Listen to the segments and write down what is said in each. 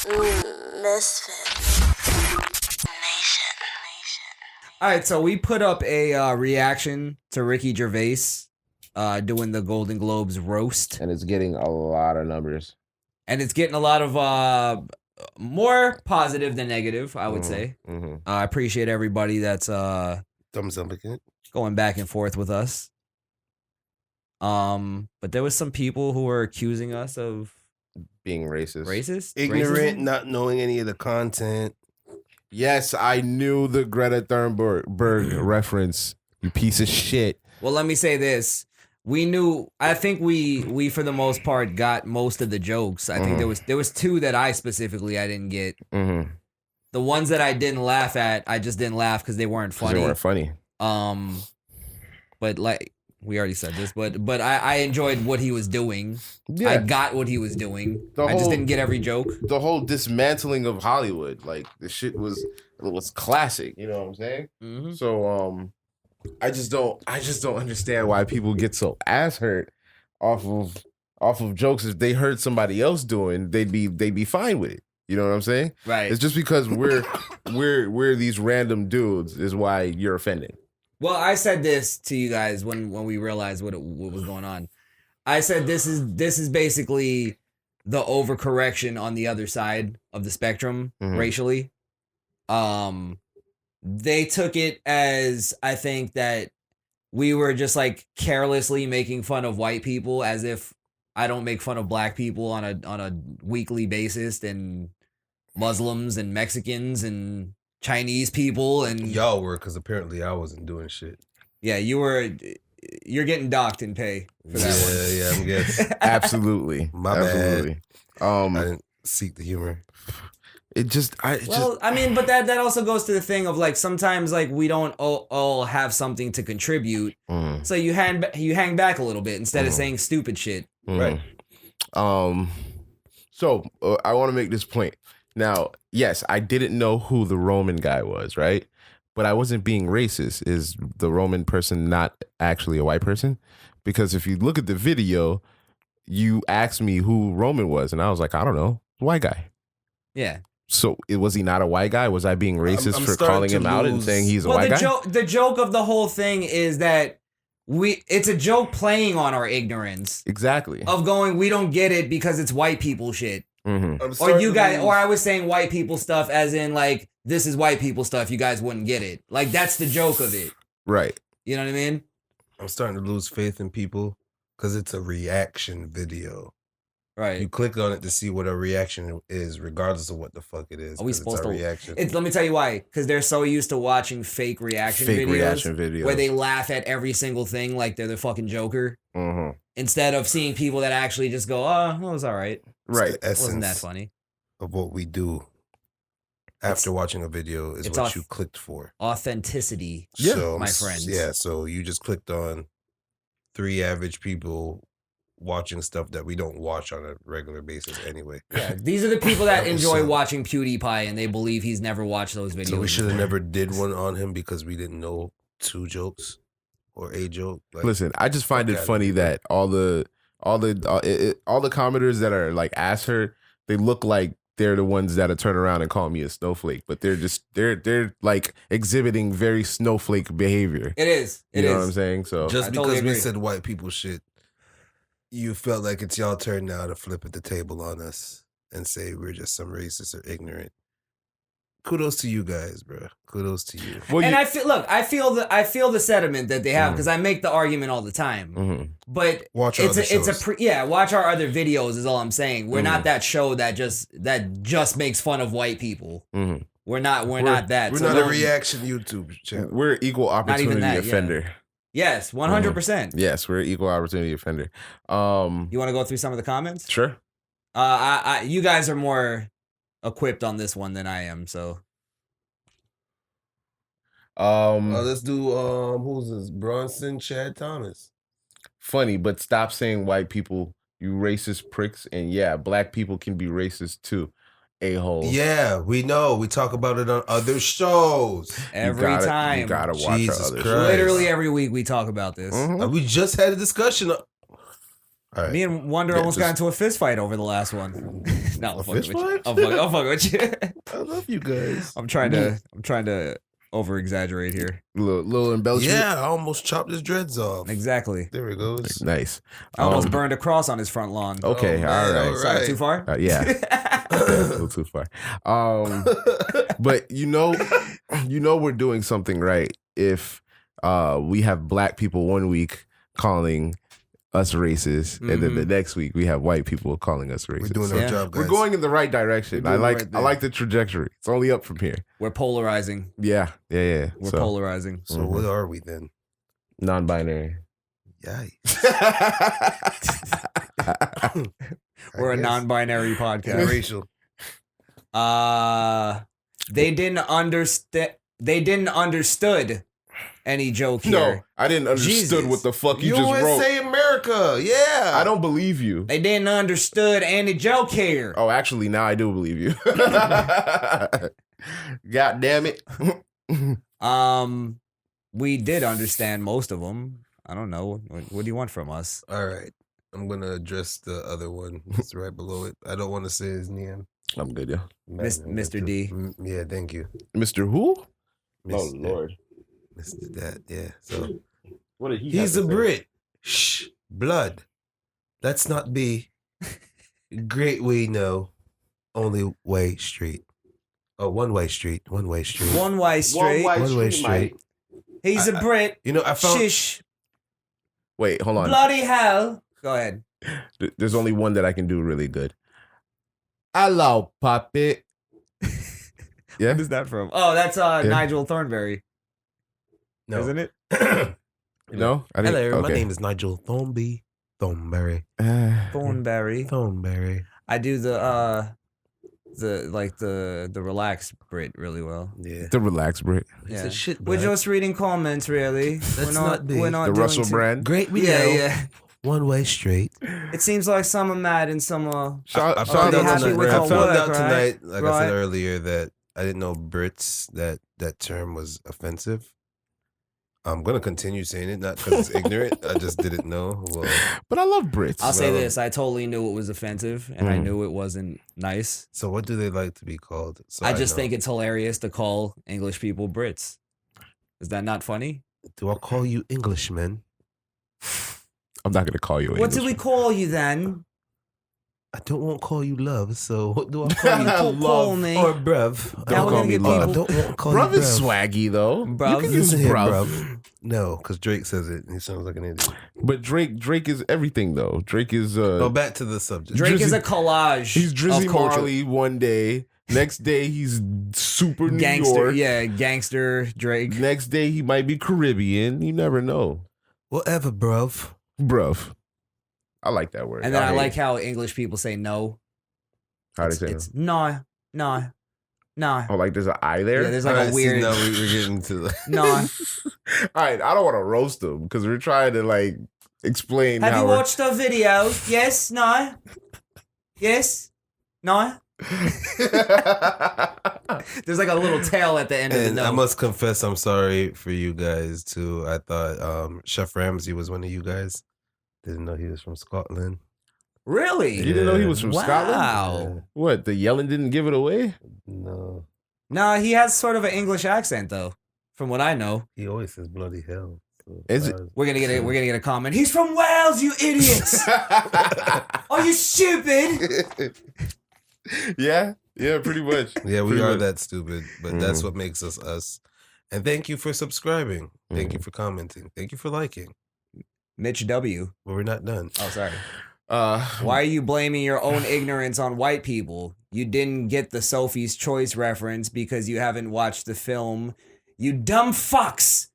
Misfit. Nation. All right, so we put up a reaction to Ricky Gervais doing the Golden Globes roast. And it's getting a lot of numbers. And it's getting a lot of more positive than negative, I would say. Mm-hmm. I appreciate everybody that's thumbs up again, going back and forth with us. But there was some people who were accusing us of being racist. Ignorant, Racism? not knowing any of the content. Yes, I knew the Greta Thunberg reference. You piece of shit. Well, let me say this. I think we for the most part got most of the jokes. I think there was two that I didn't get. Mm-hmm. The ones that I didn't laugh at, I just didn't laugh because they weren't funny. They weren't funny. But like we already said this, but I enjoyed what he was doing. Yeah. I got what he was doing. I just didn't get every joke. The whole dismantling of Hollywood, like the shit was classic. You know what I'm saying? Mm-hmm. So I just don't understand why people get so ass hurt off of jokes. If they heard somebody else doing, they'd be fine with it. You know what I'm saying? Right. It's just because we're these random dudes is why you're offended. Well, I said this to you guys when we realized what was going on. I said this is basically the overcorrection on the other side of the spectrum racially. They took it as, I think, that we were just like carelessly making fun of white people, as if I don't make fun of black people on a weekly basis, and Muslims and Mexicans and Chinese people, and Y'all were, because apparently I wasn't doing shit. yeah, you're getting docked in pay for that one. Yeah, I'm guessing. Absolutely. My bad. I didn't seek the humor. I mean, but that also goes to the thing of like sometimes like we don't all have something to contribute, so you hang back a little bit instead of saying stupid shit. Right. So I want to make this point. Now, yes, I didn't know who the Roman guy was, right? But I wasn't being racist. Is the Roman person not actually a white person? Because if you look at the video, you asked me who Roman was, and I was like, I don't know, white guy. Yeah. So was he not a white guy? Was I being racist for calling him out and saying he's a white guy? The joke of the whole thing is that it's a joke playing on our ignorance. Exactly. Of going, we don't get it because it's white people shit. Mm-hmm. Or you guys, or I was saying white people stuff as in like, this is white people stuff, you guys wouldn't get it. Like, that's the joke of it. Right. You know what I mean? I'm starting to lose faith in people because it's a reaction video. Right. You click on it to see what a reaction is, regardless of what the fuck it is. Are we supposed to? Reaction. Let me tell you why. Because they're so used to watching fake reaction videos where they laugh at every single thing like they're the fucking Joker. Instead of seeing people that actually just go, oh, it was all right. Right. The essence wasn't that funny? Of what we do after watching a video is what you clicked for. Authenticity, my friends. Yeah, so you just clicked on 3 average people watching stuff that we don't watch on a regular basis anyway. Yeah, these are the people that enjoy watching PewDiePie and they believe he's never watched those videos. So we should have never did one on him because we didn't know 2 jokes or a joke. Like, listen, I just find it funny that all the commenters that are like ass hurt, they look like they're the ones that turn around and call me a snowflake, but they're like exhibiting very snowflake behavior. It is. You know what I'm saying? So just because we said white people shit, you felt like it's y'all turn now to flip at the table on us and say we're just some racist or ignorant. Kudos to you guys, bro. Kudos to you. Well, and I feel the sentiment that they have because I make the argument all the time. But watch our watch our other videos is all I'm saying. We're not that show that just makes fun of white people. We're not that. We're not a reaction YouTube channel. We're equal opportunity offender. Yeah. Yes, 100%. Yes, we're equal opportunity offender. You want to go through some of the comments? Sure. You guys are more equipped on this one than I am, so. Let's do who's this? Bronson Chad Thomas. Funny, but stop saying white people, you racist pricks, and yeah, black people can be racist too. A-hole. Yeah, we know. We talk about it on other shows. Every time. You gotta watch Jesus our other Christ. shows. Literally every week we talk about this. We just had a discussion. All right. Me and Wonder Yeah, almost got just- into a fist fight over the last one. No, I'm A fucking fist with you. fight? I'm fucking with you. I love you guys. I'm trying to over exaggerate here. Little embellishment. Yeah, I almost chopped his dreads off. Exactly. There it goes. Nice. I almost Um, burned a cross on his front lawn. Okay, Oh, all man, right. all Sorry, right. too far? Yeah. A little too far. But we're doing something right if we have black people one week calling us racist, and then the next week we have white people calling us racist. We're doing our Yeah. job, guys. We're going in the right direction. We're I doing like the right I like the trajectory. It's only up from here. We're polarizing. Yeah. We're So, polarizing. So what are we then? non-binary. Yikes. We're a non-binary podcast. Racial. They didn't understood any joke here. No, I didn't understood Jesus. what the fuck you just wrote. USA America. Yeah. I don't believe you. They didn't understood any joke here. Oh, actually, now I do believe you. God damn it. We did understand most of them. I don't know. What do you want from us? All right. I'm going to address the other one. It's right below it. I don't want to say his name. I'm good, yeah. Mr. D. Yeah, thank you. Mr. Who? Mr. Mr. That, yeah. So What did he he's a Brit. Shh. Blood. Let's not be great we know. Only way street. Oh, one-way street. One-way street. One-way street. One-way street. He's a Brit. You know, I found... Shish. Wait, hold on. Bloody hell. Go ahead. There's only one that I can do really good. Hello, puppet. Yeah? What is that from? Oh, that's Nigel Thornberry. No. Isn't it? No? I didn't, Hello, my okay. name is Nigel Thornberry. Thornberry. Thornberry. Thornberry. I do the relaxed Brit really well. Yeah. The relax Brit. It's Yeah. a shit, We're blood. just reading comments, really. Let's not be. We're not The doing Russell too- brand. Great we Yeah, know. yeah. One-way street. It seems like some are mad and some are. Shout I out found they out happy tonight, with I our found work, out right? tonight, like I Right. said earlier, that I didn't know Brits, that term was offensive. I'm going to continue saying it, not because it's ignorant. I just didn't know. Well, But I love Brits. I'll say Well- this: I totally knew it was offensive, and I Mhm. knew it wasn't nice. so what do they like to be called? So I just know. think it's hilarious to call English people Brits. Is that not funny? Do I call you Englishmen? I'm not going to call you What do we call you then? I don't want to call you love, so what do I call you? Call Love. me, Or bruv. How Don't we call gonna me get love. I people? don't want to call Bruv you is bruv. swaggy, though. Bruv. You can use Listen here, bruv. bruv. No, because Drake says it. And he sounds like an idiot. But Drake is everything, though. Drake is... Go back to the subject. Drake is Drizzy- a collage. He's Drizzy of culture. Marley one day. Next day, he's super New Gangster, York. yeah, gangster Drake. Next day, he might be Caribbean. You never know. Whatever, bruv. Bruv. I like that word. And then I hate like it. how English people say no. How they say It's no. Oh, like there's an I there? Yeah, there's like Alright, a weird See, now we're getting to the... no. All right, I don't want to roast them because we're trying to like explain Have how you we're- watched the video? Yes, no. Yes, no. There's like a little tail at the end of the And I note. must confess, I'm sorry for you guys too. I thought Chef Ramsay was one of you guys. Didn't know he was from Scotland. Really? You didn't know he was from Wow. Scotland? What? The yelling didn't give it away? No, No, he has sort of an English accent though, from what I know. he always says bloody hell. So Is it? We're gonna get a comment. He's from Wales, you idiots! Are you stupid? Yeah, pretty much. Yeah, we Pretty are much. that stupid, but that's what makes us us. And thank you for subscribing. Thank you for commenting. Thank you for liking. Mitch W. But we're not done. Oh, sorry. Uh, Why are you blaming your own ignorance on white people? You didn't get the Sophie's Choice reference because you haven't watched the film. You dumb fucks.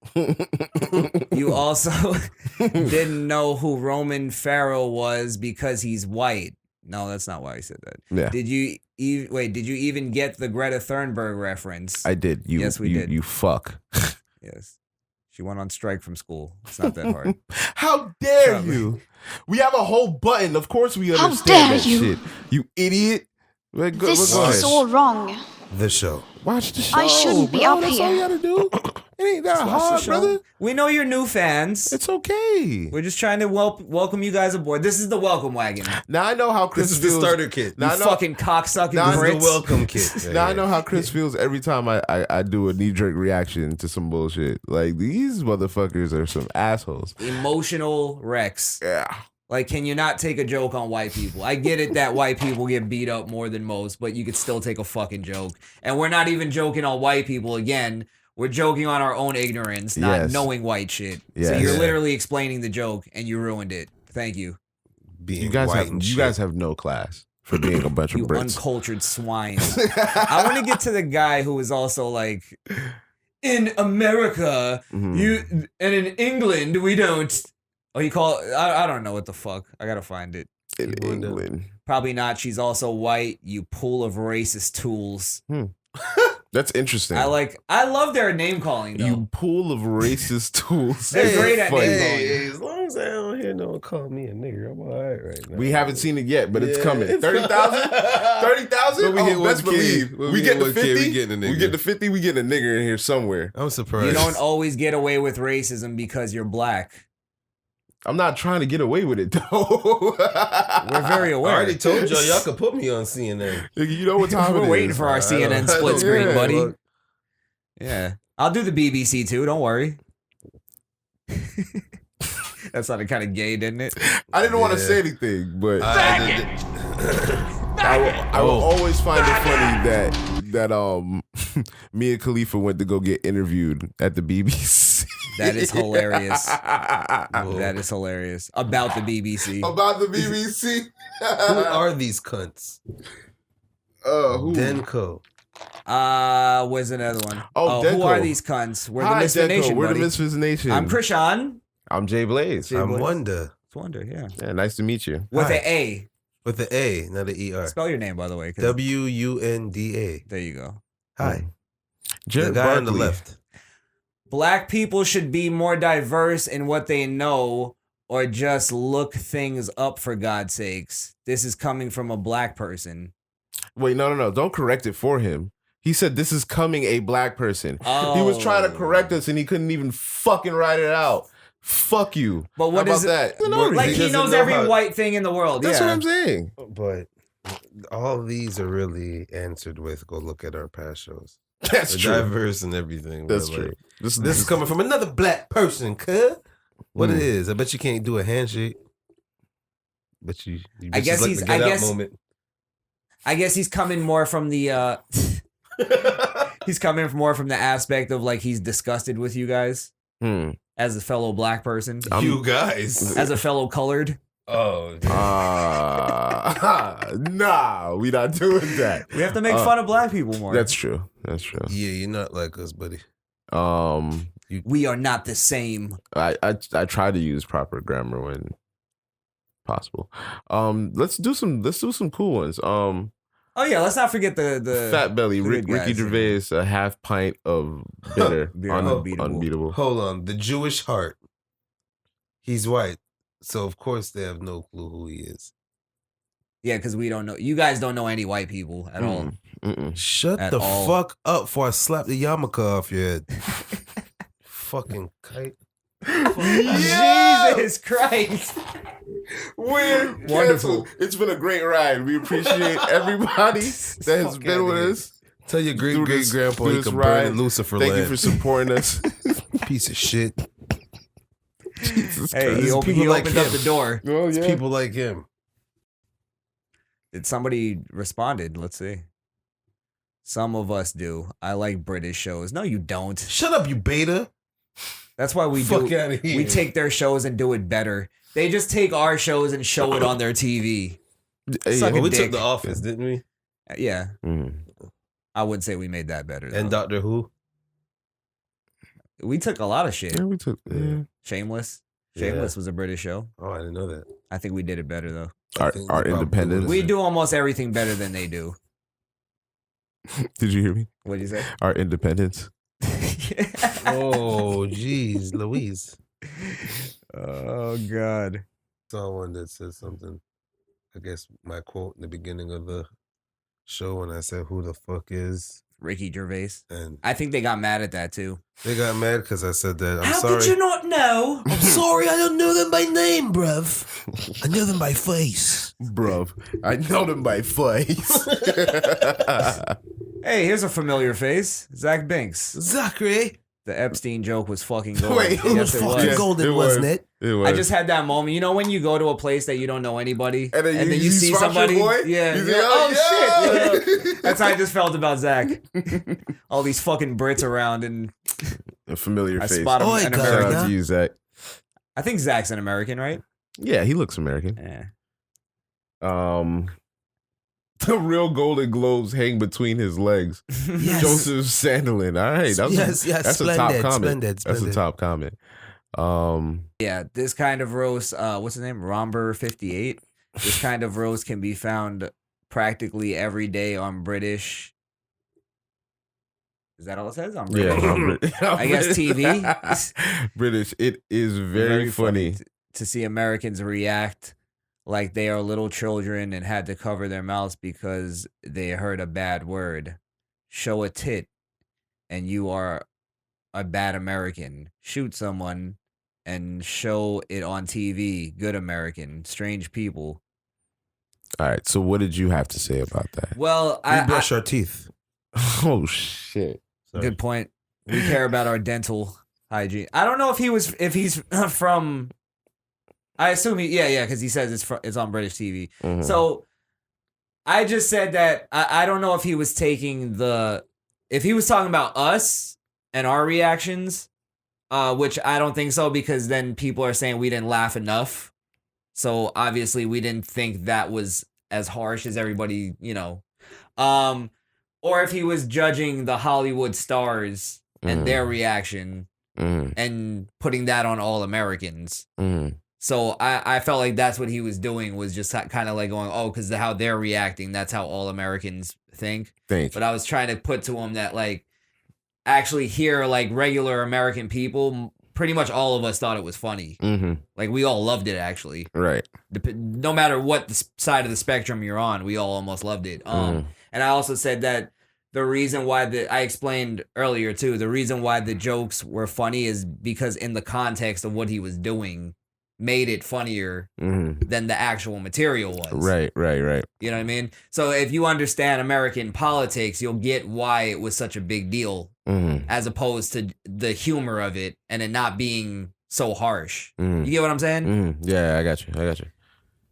You also didn't know who Roman Pharaoh was because he's white. No, that's not why I said that. Yeah. Did you did you even get the Greta Thunberg reference? I did. Yes, we did. You fuck. Yes. She went on strike from school. It's not that hard. How dare Probably. you? We have a whole button. Of course we How understand dare that you? shit. You idiot. Well, go This ahead. is all wrong. The show. Watch the show. I shouldn't be bro. up That's here. all you gotta do. It ain't that Just watch the hard, show. brother. We know you're new fans. It's okay. We're just trying to welcome you guys aboard. This is the welcome wagon. Now I know how Chris This is the feels. starter kit. You Now I know, fucking cocksucking Now This is Brits. the welcome kit. now I know how Chris feels every time I do a knee-jerk reaction to some bullshit. Like, these motherfuckers are some assholes. Emotional wrecks. Yeah. Like, can you not take a joke on white people? I get it that white people get beat up more than most, but you could still take a fucking joke. And we're not even joking on white people. Again, we're joking on our own ignorance, not Yes. knowing white shit. So Yes. you're Yeah. literally explaining the joke and you ruined it. Thank you. You guys have no class for being a bunch of You Brits. uncultured swine. I want to get to the guy who was also like, in America, Mhm. and in England, we don't. Oh, I don't know what the fuck. I gotta find it. In England. Probably not. She's also white. You pool of racist tools. That's interesting. I love their name calling though. You pool of racist tools. They're great at Funny. name calling. Hey, as long as I don't hear no one call me a nigger, I'm all right now. We haven't seen it yet, but it's Yeah, coming. it's 30,000? 30,000? When we hit best 1K, believe. when We we get hit to 1K, 50. we getting a We nigger. get to 50. We get a nigger in here somewhere. I'm surprised. You don't always get away with racism because you're black. I'm not trying to get away with it though. We're very I aware. already told y'all could put me on CNN. Nigga, you know what time We're it waiting is. for our I CNN don't- split screen, yeah, buddy. look. Yeah. I'll do the BBC too, don't worry. That sounded kind of gay, didn't it? I didn't want to Yeah. say anything, but I I will always find it funny that me and Khalifa went to go get interviewed at the BBC. That is hilarious. Whoa. That is hilarious. About the BBC. About the BBC. Who are these cunts? Who? Denko. Where's another one? Oh, who are Denko. these cunts? We're Hi, the Misfit Denko. Nation, We're buddy. the Misfit Nation. I'm Crishaun. I'm Jay Blaze. Jay I'm Blaze. Wunda. It's Wonder, yeah. Yeah, nice to meet you. With Hi. an A. With the A, not the ER. Spell your name, by the way. 'cause WUNDA. there you go. Hi. The Jared guy on the Barkley. left. Black people should be more diverse in what they know or just look things up for God's sakes. This is coming from a black person. Wait, no. Don't correct it for him. He said this is coming a black person. Oh. He was trying to correct us and he couldn't even fucking write it out. Fuck you. But what How is about it? that? Like He he doesn't knows know every how- white thing in the world. That's yeah. what I'm saying. But all these are really answered with go look at our past shows. That's They're true. diverse and everything. That's but, true. like, This this is coming from another black person, cuz. What Mm. it is. I bet you can't do a handshake. But you I bitches guess like he's- the get I out guess- moment. I guess he's coming more from the he's coming more from the aspect of like he's disgusted with you guys Hmm. as a fellow black person, You guys. as a fellow colored. Oh, Nah, we not doing that. We have to make fun of black people more. That's true. That's true. yeah, you're not like us, buddy. We are not the same. I try to use proper grammar when possible. Let's do some cool ones. Oh yeah, let's not forget the Fat Belly, the good Ricky guys, Gervais, a half pint of bitter, Beer unbeatable. unbeatable. Hold on. The Jewish heart. He's white. So, of course, they have no clue who he is. Yeah, because we don't know. You guys don't know any white people at all. Mm-mm. Shut At the all. fuck up before I slap the yarmulke off your head. Fucking kite. Jesus Christ! We're Wonderful. wonderful. It's been a great ride. We appreciate everybody that has Fuck been outta with here. us. Tell your great Through great this- grandpa through he this could ride. burn in Lucifer Thank land. you for supporting us. Piece of shit. Jesus Hey, Christ. he, There's people he like opened up him. the door. Oh, It's yeah. people like him. Did somebody responded? Let's see. Some of us do. I like British shows. No, you don't. Shut up, you beta. That's why we Fuck do. out of here. We take their shows and do it better. They just take our shows and show it on their TV. Hey, Suck yeah. a we dick. took The Office, didn't we? Yeah, Mm. I wouldn't say we made that better. Though. And Doctor Who. We took a lot of shit. Yeah, we took Shameless. Yeah. Shameless was a British show. Oh, I didn't know that. I think we did it better though. our think our they probably independence. We do almost everything better than they do. Did you hear me? What did you say? Our independence. Oh, jeez, Louise. Oh God. Saw one that said something. I guess my quote in the beginning of the show when I said, "Who the fuck is Ricky Gervais. And I think they got mad at that too. they got mad because I said that. I'm How sorry. could you not know? I'm sorry, I don't know them by name, bruv. I know them by face. Bruv, I know them by face. Hey, here's a familiar face. Zach Binks. Zachary. The Epstein joke was fucking gold. Wait, It was fucking Yes, golden, it was. wasn't it? It was. I just had that moment. You know when you go to a place that you don't know anybody, And then you see spot your somebody, boy? yeah, You you're say, like, "Oh, shit. yeah." That's how I just felt about Zach. All these fucking Brits around, and A familiar I face. spot him Oh, an God. Shout American. out to you, Zach. I think Zach's an American, right? Yeah, he looks American. Yeah. The real Golden Globes hang between his legs. Yes. Joseph Sandelin. All right, Yes, that's splendid, a top comment. splendid, That's a splendid. top comment. Yeah, this kind of roast, what's his name? Romber58. This kind of roast can be found practically every day on British. Is that all it says? On British? Yeah, I guess TV. British. It is very funny. to see Americans react like they are little children and had to cover their mouths because they heard a bad word. Show a tit and you are a bad American. Shoot someone and show it on TV. Good American. Strange people. All right. So, what did you have to say about that? Well, We brush our teeth. Oh shit! Sorry. good point. We care about our dental hygiene. I don't know if he's from. I assume because he says it's on British TV. Mhm. So I just said that I don't know if he was if he was talking about us and our reactions, which I don't think so, because then people are saying we didn't laugh enough. So obviously we didn't think that was as harsh as everybody, or if he was judging the Hollywood stars and their reaction and putting that on all Americans. So I felt like that's what he was doing, was just kind of like going, oh, because how they're reacting, that's how all Americans think. Thank But I was trying to put to him that, like, actually here, like, regular American people, pretty much all of us thought it was funny. Like, we all loved it, actually. Right. No matter what side of the spectrum you're on, we all almost loved it. And I also said that the reason why I explained earlier, too, the reason why the jokes were funny is because in the context of what he was doing, made it funnier than the actual material was. Right. You know what I mean? So if you understand American politics, you'll get why it was such a big deal, as opposed to the humor of it and it not being so harsh. You get what I'm saying? Yeah, I got you.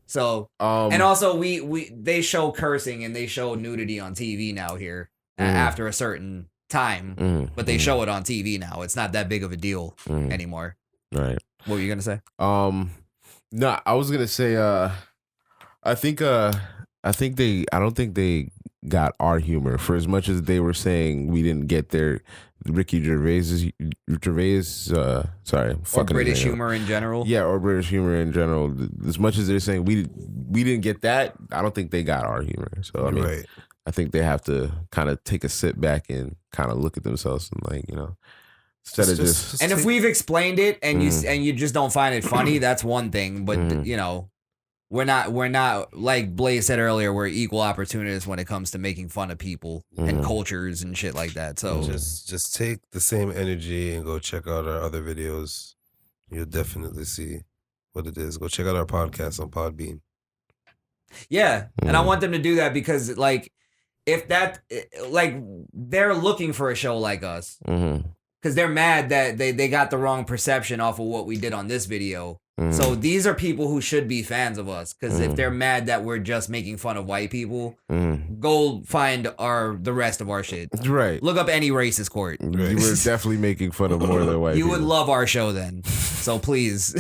So, and also they show cursing and they show nudity on TV now here after a certain time, but they show it on TV now. It's not that big of a deal anymore. Right. What were you gonna say? No, I was gonna say I don't think they got our humor, for as much as they were saying we didn't get their Ricky Gervais sorry, I'm Or fucking British his name up. humor in general. Yeah, or British humor in general. As much as they're saying we didn't get that, I don't think they got our humor. So I mean, Right. I think they have to kind of take a sit back and kind of look at themselves and, like, instead of just And if we've explained it and you just don't find it funny, that's one thing. But we're not like Blaze said earlier. We're equal opportunists when it comes to making fun of people and cultures and shit like that. So Just take the same energy and go check out our other videos. You'll definitely see what it is. Go check out our podcast on Podbean. yeah, and I want them to do that because, like, if that, like, they're looking for a show like us. Because they're mad that they got the wrong perception off of what we did on this video. So these are people who should be fans of us. Because if they're mad that we're just making fun of white people, go find the rest of our shit. right. Look up any racist court. You were definitely making fun of more than white You people. would love our show then. So please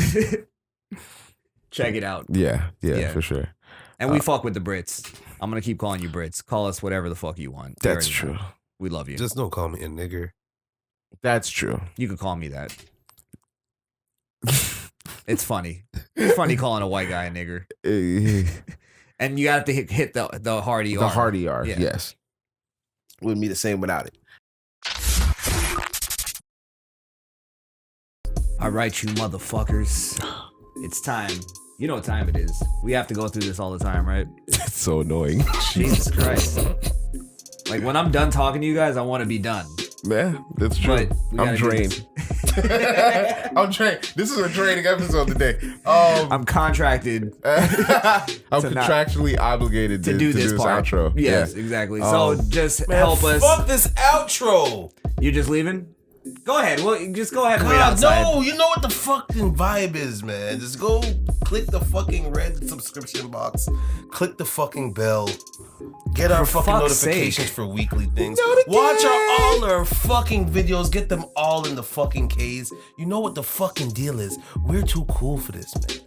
check it out. Yeah, Yeah. for sure. And we fuck with the Brits. I'm going to keep calling you Brits. Call us whatever the fuck you want. You That's already true. know. We love you. Just don't call me a nigger. That's true. You could call me that. It's funny. It's funny calling a white guy a nigger. And you have to hit the hard ER. The hard ER, Yeah. yes. Wouldn't be the same without it. All right, you motherfuckers. It's time. You know what time it is. We have to go through this all the time, right? It's so annoying. Jesus Christ. Like when I'm done talking to you guys, I want to be done. Yeah, that's true. But we I'm gotta do drained. I'm drained. This is a draining episode today. I'm contracted I'm to not- contractually obligated to do this part. outro. Yes, Yeah. exactly. So just help us. Fuck this outro. You just leaving? Go ahead. Well, just go ahead and wait God, outside. no, you know what the fucking vibe is, man. Just go click the fucking red subscription box. Click the fucking bell. Get our For fucking fuck's notifications sake. for weekly things. Watch all our fucking videos. Get them all in the fucking K's. You know what the fucking deal is. We're too cool for this, man.